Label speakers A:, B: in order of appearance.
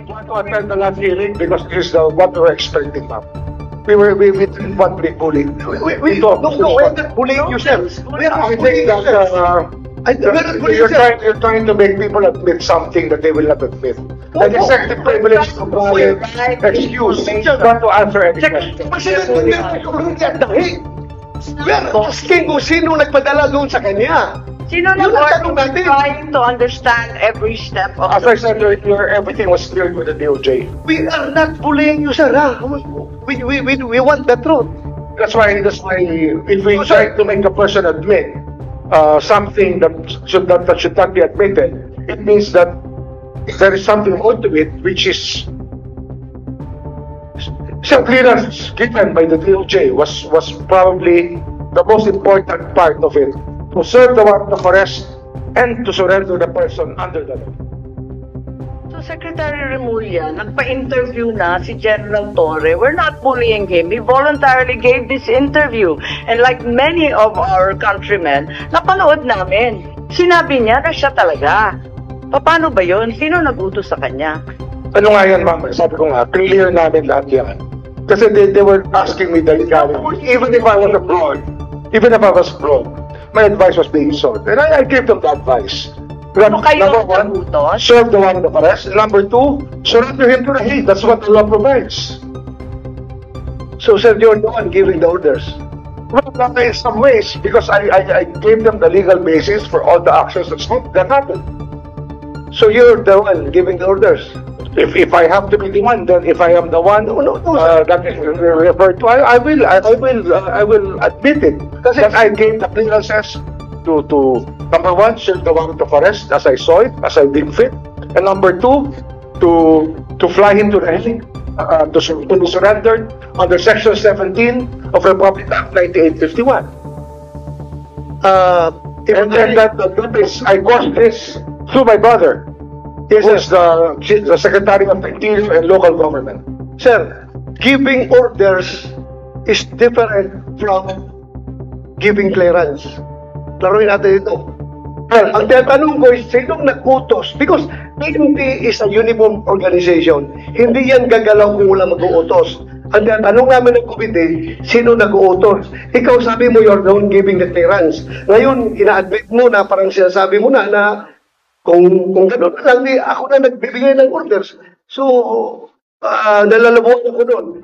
A: want to attend the last hearing because this is what we were expecting, ma'am. We didn't want to be bullied.
B: We're not bullying you, sir. We are
A: I
B: not
A: think
B: bullying you,
A: that
B: sir. We're not bullying you, sir.
A: you're trying to make people admit something that they will not admit. Like executive privilege to provide excuse not to answer any question.
B: We are asking kung sino nagpadala doon sa kanya.
C: Sino na
B: Yun ang tanong natin.
C: trying to understand every step of
A: As I said, everything was cleared with the DOJ.
B: We are not bullying you, sir. We want the truth.
A: That's why if we try to make a person admit something that should not be admitted, it means that there is something more to it, which is some clearance given by the DOJ was probably the most important part of it, to serve the warrant of arrest and to surrender the person under the law.
C: So Secretary Remulla, nagpa-interview na si General Torre. We're not bullying him. He voluntarily gave this interview. And like many of our countrymen, napanood namin. Sinabi niya na siya talaga. Paano ba yun? Sino nagutos sa kanya?
A: Ano nga yan, ma'am? Sabi ko nga, clear namin lahat yan. Kasi they were asking me the legality. Even if I was abroad, my advice was being sought. And I gave them the advice. Number one, serve the warrant of arrest. Number two, surrender him to the Hague. That's what the law provides.
B: So, sir, you're the one giving the orders.
A: Well, in some ways, because I gave them the legal basis for all the actions that happened.
B: So, you're the one giving the orders.
A: If I have to be the one, then if I am the one that is referred to, I will admit it. That I gave the clearances to number one, serve the warrant of arrest as I saw it, as I deemed fit, and number two, to fly him to the Hague, to be surrendered under Section 17 of Republic Act 1951. And that I caused this through my brother. This is the Secretary of Interior and Local Government.
B: Sir, giving orders is different from giving clearance. Laruin natin ito. Well, ang tatanong ko is, sinong nag-utos? Because PNP is a uniform organization. Hindi yan gagalaw kung wala mag-uutos. Ang tatanong namin ng committee, sino nag-uutos? Ikaw sabi mo, you're the one giving the clearance. Ngayon, ina-admit mo na, parang sinasabi mo na kung gano'n lang, ako na nagbibigay ng orders. So, nalalabuan ako doon.